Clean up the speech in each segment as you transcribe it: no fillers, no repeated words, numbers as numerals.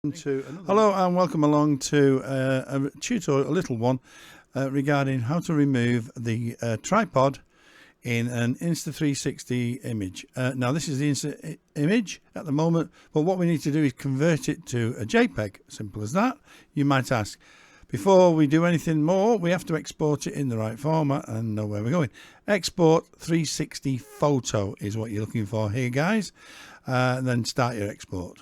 Hello and welcome along to a tutorial, a little one, regarding how to remove the tripod in an Insta360 image. Now this is the Insta image at the moment, but what we need to do is convert it to a JPEG. Simple as that. You might ask, before we do anything more, we have to export it in the right format and know where we're going. Export 360 photo is what you're looking for here, guys. Then start your export.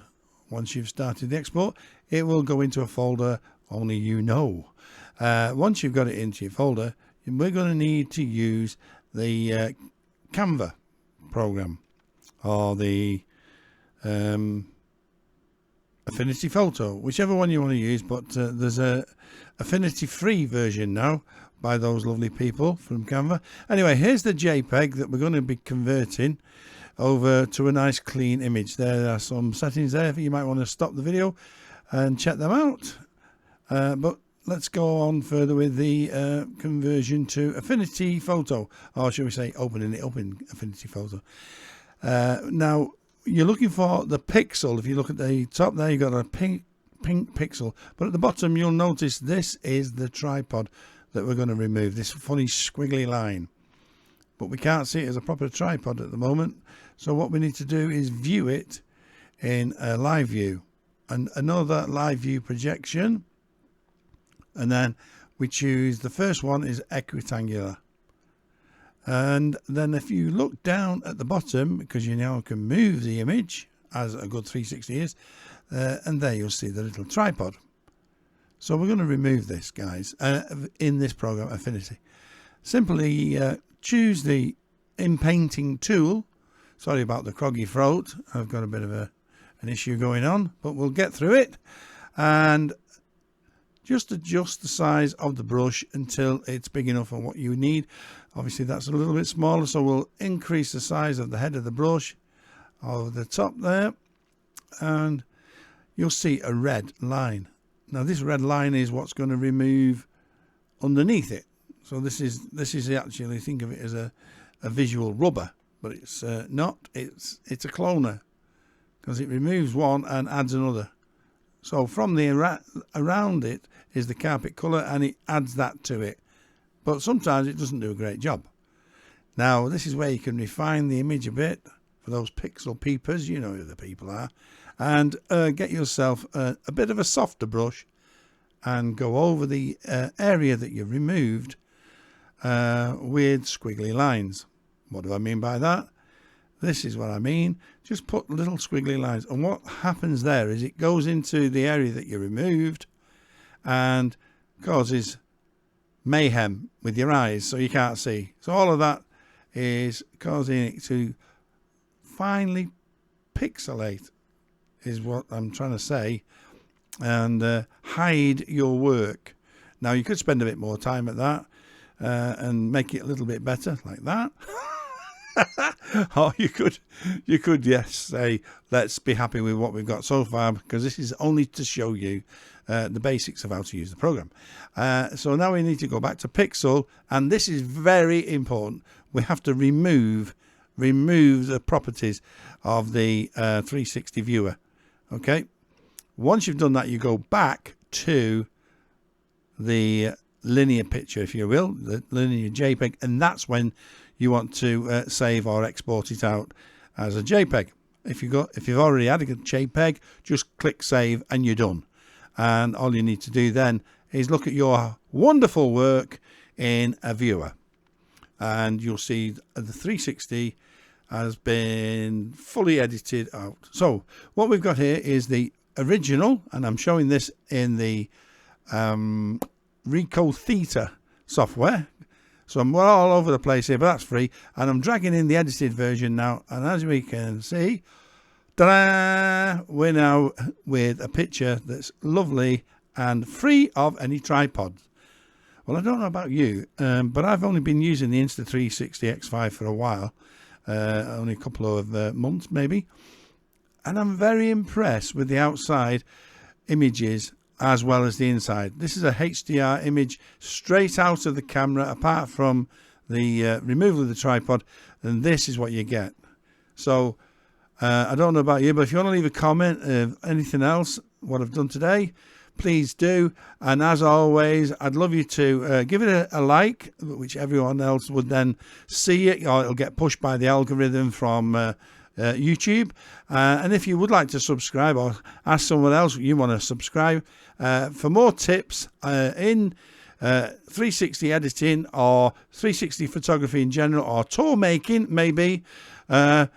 Once you've started the export, it will go into a folder only you know. Once you've got it into your folder, we're going to need to use the Canva program or the Affinity photo, whichever one you want to use, but there's a Affinity free version now by those lovely people from Canva. Anyway, here's the JPEG that we're going to be converting over to a nice clean image. There are some settings there you might want to stop the video and check them out, but let's go on further with the conversion to Affinity photo, or should we say opening it up in Affinity photo. Now you're looking for the pixel. If you look at the top there, you've got a pink pixel, but at the bottom you'll notice this is the tripod that we're going to remove, this funny squiggly line, but we can't see it as a proper tripod at the moment. So what we need to do is view it in a live view and another live view projection, and then we choose the first one is equitangular. And then if you look down at the bottom, because you now can move the image as a good 360 is, and there you'll see the little tripod. So we're going to remove this, guys, in this program Affinity. Simply choose the in-painting tool. Sorry about the croggy throat, I've got a bit of an issue going on, but we'll get through it. And just adjust the size of the brush until it's big enough for what you need. Obviously that's a little bit smaller, so we'll increase the size of the head of the brush over the top there, and you'll see a red line. Now this red line is what's going to remove underneath it. So this is actually, think of it as a visual rubber, but it's not. It's a cloner, because it removes one and adds another. So from the around it is the carpet colour, and it adds that to it. But sometimes it doesn't do a great job. Now this is where you can refine the image a bit for those pixel peepers. You know who the people are. And get yourself a bit of a softer brush and go over the area that you've removed with squiggly lines. What do I mean by that? This is what I mean. Just put little squiggly lines, and what happens there is it goes into the area that you removed and causes mayhem with your eyes, so you can't see. So all of that is causing it to finely pixelate, is what I'm trying to say, and hide your work. Now you could spend a bit more time at that and make it a little bit better, like that. Or you could yes, say let's be happy with what we've got so far, because this is only to show you the basics of how to use the program. So now we need to go back to pixel, and this is very important. We have to remove the properties of the 360 viewer. Okay, once you've done that, you go back to the linear picture, if you will, the linear JPEG, and that's when you want to save or export it out as a JPEG. If you've already had a JPEG, just click save and you're done. And all you need to do then is look at your wonderful work in a viewer, and you'll see the 360 has been fully edited out. So what we've got here is the original, and I'm showing this in the Rico Theta software. So I'm all over the place here, but that's free. And I'm dragging in the edited version now. And as we can see, ta-da, we're now with a picture that's lovely and free of any tripod. Well, I don't know about you, but I've only been using the Insta360 X5 for a while, only a couple of months maybe. And I'm very impressed with the outside images as well as the inside. This is a HDR image straight out of the camera, apart from the removal of the tripod, and this is what you get. So I don't know about you, but if you want to leave a comment of anything else what I've done today, please do. And as always, I'd love you to give it a like, which everyone else would then see it, or it'll get pushed by the algorithm from YouTube. And if you would like to subscribe, or ask someone else you want to subscribe for more tips in 360 editing or 360 photography in general, or tour making maybe, give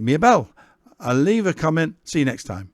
me a bell. I'll leave a comment. See you next time.